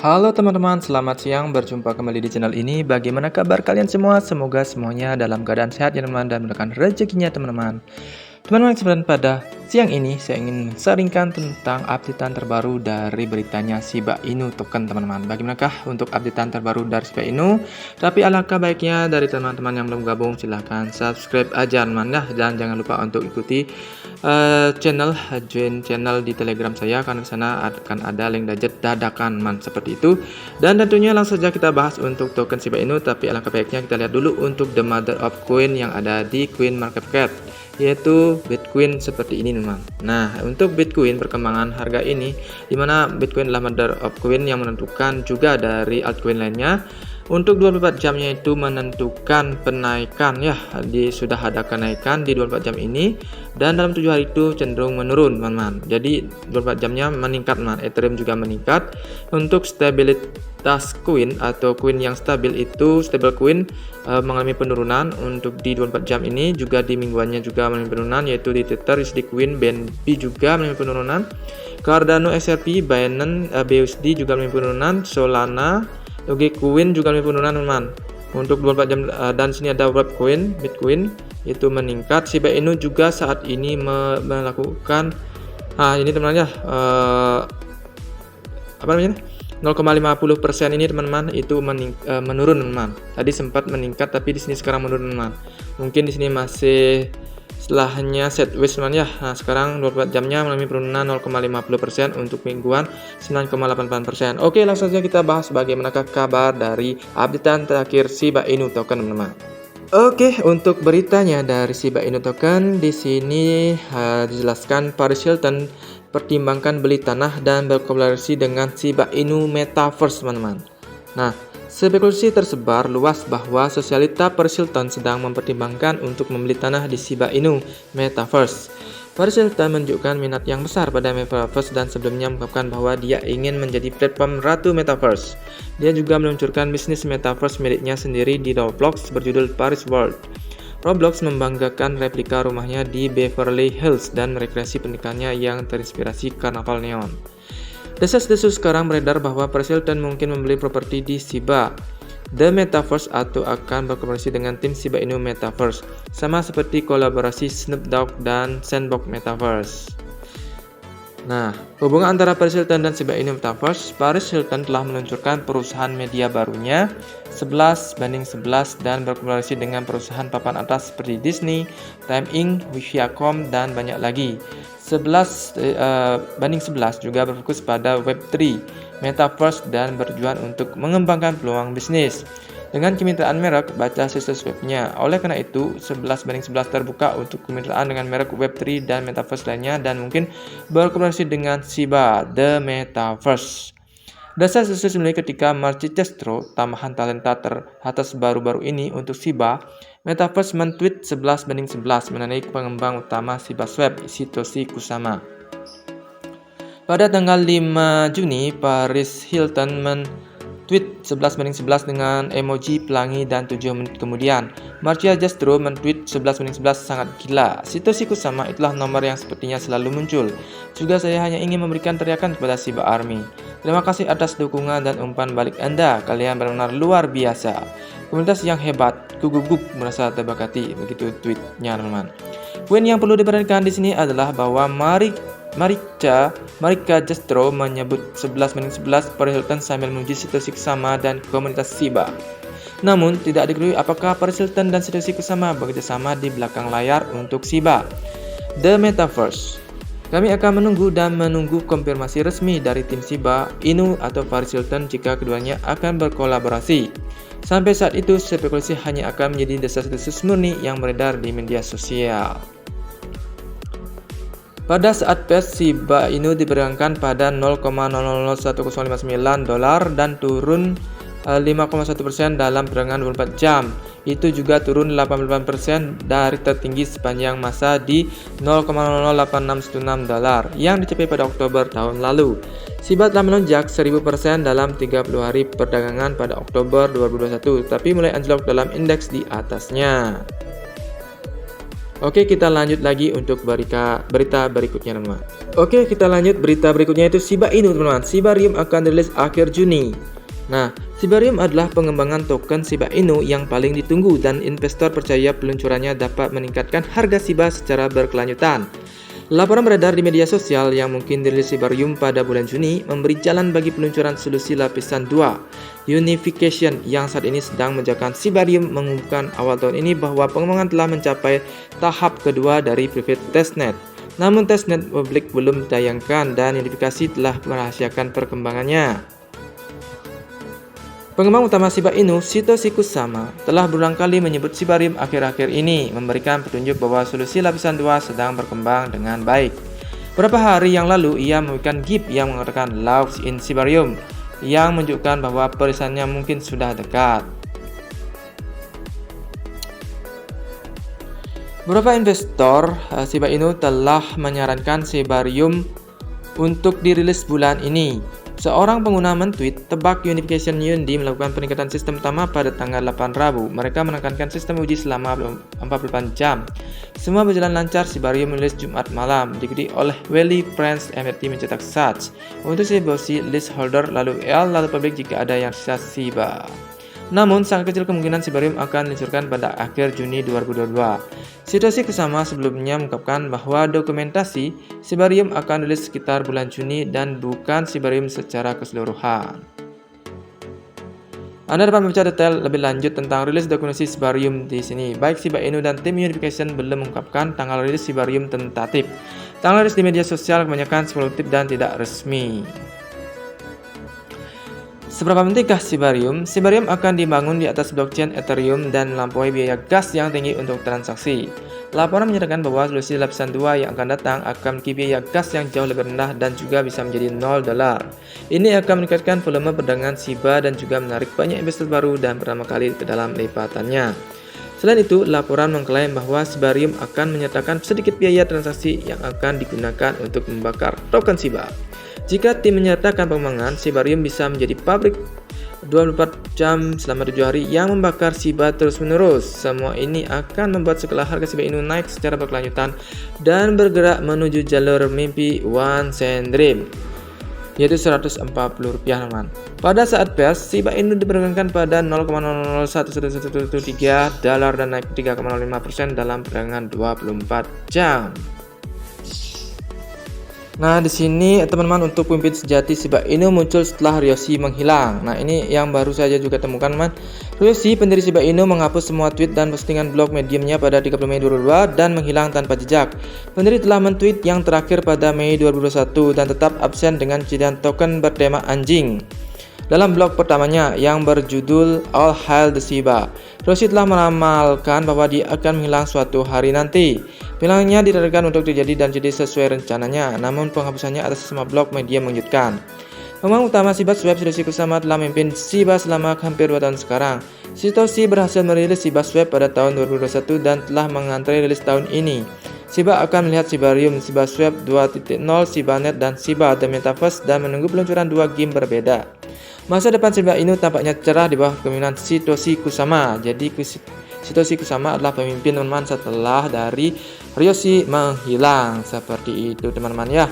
Halo teman-teman, selamat siang. Berjumpa kembali di channel ini. Bagaimana kabar kalian semua? Semoga semuanya dalam keadaan sehat ya teman-teman, dan mendapatkan rezekinya teman-teman. Teman-teman, sebenarnya pada siang ini saya ingin sharingkan tentang updatean terbaru dari beritanya Shiba Inu token teman-teman. Bagaimanakah untuk updatean terbaru dari Shiba Inu? Tapi alangkah baiknya dari teman-teman yang belum gabung silahkan subscribe aja teman-teman ya. Dan jangan lupa untuk ikuti join channel di Telegram saya, karena di sana akan ada link dadakan man seperti itu. Dan tentunya langsung saja kita bahas untuk token Shiba Inu. Tapi alangkah baiknya kita lihat dulu untuk the mother of coin yang ada di Coin Market Cap, yaitu Bitcoin seperti ini teman. Nah, untuk Bitcoin perkembangan harga ini, dimana Bitcoin adalah mother of coin yang menentukan juga dari altcoin lainnya. Untuk 24 jamnya itu menentukan penaikan ya, sudah ada kenaikan di 24 jam ini, dan dalam 7 hari itu cenderung menurun teman-teman. Jadi 24 jamnya meningkat teman. Ethereum juga meningkat. Untuk stabilitas koin atau koin yang stabil itu stable coin mengalami penurunan untuk di 24 jam ini, juga di mingguannya juga mengalami penurunan, yaitu di Tether, USD Coin, BNB juga mengalami penurunan, Cardano XRP, Binance BUSD juga mengalami penurunan, Solana, Dogecoin juga mengalami penurunan teman-teman. Untuk 24 jam dan sini ada Webcoin, Bitcoin itu meningkat. Shiba Inu juga saat ini melakukan ini teman-teman ya, apa namanya, 0,50% ini teman-teman itu menurun teman-teman. Tadi sempat meningkat tapi di sini sekarang menurun teman. Mungkin di sini masih setelahnya sideways teman ya. Nah, sekarang 24 jamnya mengalami penurunan 0,50%, untuk mingguan 9,88%. Oke, langsung saja kita bahas bagaimanakah kabar dari updatean terakhir Shiba Inu token teman-teman. Oke, untuk beritanya dari Shiba Inu token di sini dijelaskan Paris Hilton pertimbangkan beli tanah dan berkolaborasi dengan Shiba Inu Metaverse teman-teman. Nah, spekulasi tersebar luas bahwa sosialita Paris Hilton sedang mempertimbangkan untuk membeli tanah di Shiba Inu Metaverse. Paris Hilton menunjukkan minat yang besar pada Metaverse dan sebelumnya mengungkapkan bahwa dia ingin menjadi platform Ratu Metaverse. Dia juga meluncurkan bisnis Metaverse miliknya sendiri di Roblox berjudul Paris World. Roblox membanggakan replika rumahnya di Beverly Hills dan rekreasi pernikahannya yang terinspirasi karnaval neon. Desas-desus sekarang beredar bahwa Paris Hilton mungkin membeli properti di Shiba The Metaverse atau akan berkolaborasi dengan tim Shiba Inu Metaverse, sama seperti kolaborasi Snoop Dogg dan Sandbox Metaverse. Nah, hubungan antara Paris Hilton dan Shiba Inu Metaverse. Paris Hilton telah meluncurkan perusahaan media barunya 11:11 dan berkolaborasi dengan perusahaan papan atas seperti Disney, Time Inc., Viacom, dan banyak lagi. 11:11 juga berfokus pada Web3, Metaverse, dan bertujuan untuk mengembangkan peluang bisnis. Dengan kemitraan merek, baca situs webnya. Oleh karena itu, 11:11 terbuka untuk kemitraan dengan merek Web3 dan Metaverse lainnya, dan mungkin berkolaborasi dengan Shiba The Metaverse. Desas-desus mulai ketika Marci Castro, tambahan talenta teratas baru-baru ini untuk Shiba Metaverse, men-tweet 11:11 mengenai pengembang utama Shiba Swap, Satoshi Kusama. Pada tanggal 5 Juni, Paris Hilton men-tweet 11:11 dengan emoji pelangi, dan 7 menit kemudian, Marcia Castro men-tweet 11:11 sangat gila. Satoshi Kusama itulah nomor yang sepertinya selalu muncul. Juga saya hanya ingin memberikan teriakan kepada Shiba Army. Terima kasih atas dukungan dan umpan balik Anda. Kalian benar-benar luar biasa. Komunitas yang hebat, gugup merasa terberkati. Begitu tweetnya teman-teman. Poin yang perlu diperhatikan di sini adalah bahwa Marika Castro menyebut 11:11 Paris Hilton sambil memuji Satoshi Kusama dan komunitas Shiba. Namun, tidak diketahui apakah Paris Hilton dan Satoshi Kusama bekerjasama di belakang layar untuk Shiba The Metaverse. Kami akan menunggu konfirmasi resmi dari tim Shiba Inu atau Paris Hilton jika keduanya akan berkolaborasi. Sampai saat itu, spekulasi hanya akan menjadi desas-desus murni yang beredar di media sosial. Pada saat pers, Shiba Inu diperdagangkan pada $0,001059 dan turun 5,1% dalam perdagangan 24 jam. Itu juga turun 88% dari tertinggi sepanjang masa di $0,008616 yang dicapai pada Oktober tahun lalu. Shiba telah melonjak 1000% dalam 30 hari perdagangan pada Oktober 2021, tapi mulai anjlok dalam indeks di atasnya. Oke, kita lanjut lagi untuk berita berikutnya, teman-teman. Oke, kita lanjut berita berikutnya itu Shiba Inu, teman-teman. Shibarium akan dirilis akhir Juni. Nah, Shibarium adalah pengembangan token Shiba Inu yang paling ditunggu dan investor percaya peluncurannya dapat meningkatkan harga Shiba secara berkelanjutan. Laporan beredar di media sosial yang mungkin dirilis Shibarium pada bulan Juni memberi jalan bagi peluncuran solusi lapisan 2 Unification yang saat ini sedang menjalankan. Shibarium mengumumkan awal tahun ini bahwa pengembangan telah mencapai tahap kedua dari private testnet. Namun testnet publik belum ditayangkan dan Unification telah merahasiakan perkembangannya. Pengembang utama Shiba Inu, Satoshi Kusama, telah berulang kali menyebut Shibarium akhir-akhir ini memberikan petunjuk bahwa solusi lapisan 2 sedang berkembang dengan baik. Beberapa hari yang lalu, ia memberikan GIF yang mengatakan Launch in Shibarium, yang menunjukkan bahwa perisannya mungkin sudah dekat. Beberapa investor Shiba Inu telah menyarankan Shibarium untuk dirilis bulan ini. Seorang pengguna men-tweet, tebak Unification Yundi melakukan peningkatan sistem utama pada tanggal 8 Rabu. Mereka menekankan sistem uji selama 48 jam. Semua berjalan lancar. Shibarium merilis Jumat malam, diikuti oleh Wally Friends MRT mencetak Such untuk Shiboshi list holder lalu lalu publik jika ada yang sisa Shiba. Namun, sangat kecil kemungkinan Shibarium akan diluncurkan pada akhir Juni 2022. Satoshi Kusama sebelumnya mengungkapkan bahwa dokumentasi Shibarium akan rilis sekitar bulan Juni dan bukan Shibarium secara keseluruhan. Anda dapat membaca detail lebih lanjut tentang rilis dokumentasi Shibarium di sini. Baik Shiba Inu dan tim Unification belum mengungkapkan tanggal rilis Shibarium tentatif. Tanggal rilis di media sosial kebanyakan spekulatif dan tidak resmi. Seberapa pentingkah Shibarium? Shibarium akan dibangun di atas blockchain Ethereum dan melampaui biaya gas yang tinggi untuk transaksi. Laporan menyatakan bahwa solusi lapisan 2 yang akan datang akan memiliki biaya gas yang jauh lebih rendah dan juga bisa menjadi $0. Ini akan meningkatkan volume perdagangan Shiba dan juga menarik banyak investor baru dan pertama kali ke dalam lipatannya. Selain itu, laporan mengklaim bahwa Shibarium akan menyertakan sedikit biaya transaksi yang akan digunakan untuk membakar token Shiba. Jika tim menyertakan pengembangan, Shibarium bisa menjadi pabrik 24 jam selama 7 hari yang membakar Shiba terus-menerus. Semua ini akan membuat skala harga Shiba Inu naik secara berkelanjutan dan bergerak menuju jalur mimpi One Cent Dream, yaitu Rp140, teman. Pada saat pers, Shiba Inu diperdagangkan pada $0,0111113 dan naik 3,05% dalam perdagangan 24 jam. Nah, di sini teman-teman untuk pemimpin sejati Shiba Inu muncul setelah Ryoshi menghilang. Nah, ini yang baru saja juga temukan, teman. Ryoshi, pendiri Shiba Inu, menghapus semua tweet dan postingan blog Mediumnya pada 30 Mei 2022 dan menghilang tanpa jejak. Pendiri telah men-tweet yang terakhir pada Mei 2021 dan tetap absen dengan cirian token bertema anjing. Dalam blog pertamanya yang berjudul All Hail the Shiba, Ryoshi telah meramalkan bahwa dia akan menghilang suatu hari nanti. Hilangnya ditargetkan untuk terjadi dan jadi sesuai rencananya, namun penghapusannya atas semua blog media mengejutkan. Pemain utama Shiba Swap, Satoshi Kusama, telah memimpin Shiba selama hampir 2 tahun sekarang. Satoshi berhasil merilis Shiba Swap pada tahun 2021 dan telah mengantre rilis tahun ini. Shiba akan melihat Shibarium, Shiba Swap 2.0, ShibaNet, dan Shiba The Metaverse dan menunggu peluncuran 2 game berbeda. Masa depan Shiba Inu tampaknya cerah di bawah kepemimpinan Satoshi Kusama. Jadi Satoshi Kusama adalah pemimpin, teman-teman, setelah dari Ryoshi menghilang. Seperti itu, teman-teman, ya.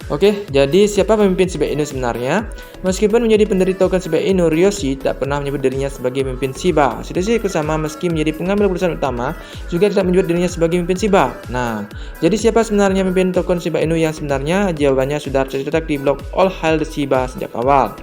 Oke, jadi siapa pemimpin Shiba Inu sebenarnya? Meskipun menjadi pendiri token Shiba Inu, Ryoshi tak pernah menyebut dirinya sebagai pemimpin Shiba. Satoshi Kusama meski menjadi pengambil keputusan utama, juga tidak menyebut dirinya sebagai pemimpin Shiba. Nah, jadi siapa sebenarnya pemimpin token Shiba Inu yang sebenarnya? Jawabannya sudah tercetak di blog All Hail the Shiba sejak awal.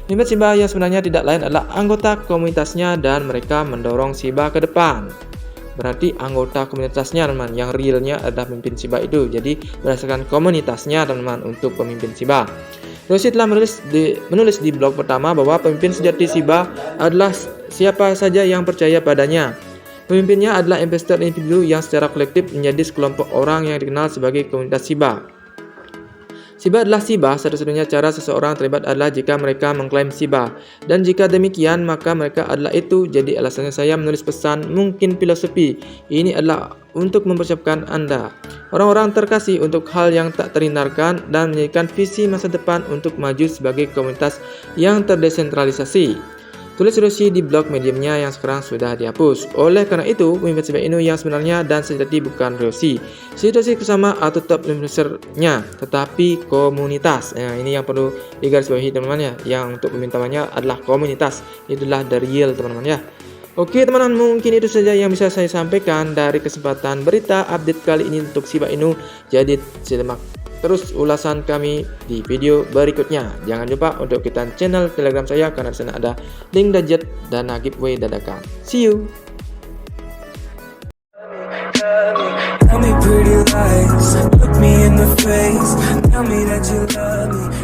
Pemimpin Shiba yang sebenarnya tidak lain adalah anggota komunitasnya dan mereka mendorong Shiba ke depan. Berarti anggota komunitasnya, teman-teman, yang realnya adalah pemimpin Shiba itu. Jadi berdasarkan komunitasnya, teman-teman, untuk pemimpin Shiba. Ryoshi telah menulis di blog pertama bahwa pemimpin sejati Shiba adalah siapa saja yang percaya padanya. Pemimpinnya adalah investor individu yang secara kolektif menjadi sekelompok orang yang dikenal sebagai komunitas Shiba. Shiba adalah Shiba, satu-satunya cara seseorang terlibat adalah jika mereka mengklaim Shiba. Dan jika demikian, maka mereka adalah itu. Jadi alasannya saya menulis pesan mungkin filosofi. Ini adalah untuk mempersiapkan Anda, orang-orang terkasih, untuk hal yang tak terhindarkan dan menjadikan visi masa depan untuk maju sebagai komunitas yang terdesentralisasi. Tulis Roshi di blog Mediumnya yang sekarang sudah dihapus. Oleh karena itu, pemimpin Shiba Inu yang sebenarnya dan sejati bukan Roshi. Si Roshi bersama atau top influencernya, tetapi komunitas. Nah, ini yang perlu digarisbawahi teman-teman ya. Yang untuk pemintanya adalah komunitas. Itulah the real teman-teman ya. Oke teman-teman, mungkin itu saja yang bisa saya sampaikan dari kesempatan berita update kali ini untuk Shiba Inu. Jadi simak terus ulasan kami di video berikutnya. Jangan lupa untuk ikutan channel Telegram saya karena di sana ada link budget dan giveaway dadakan. See you. Tell me pretty lies, look me in the face, tell me that you love me.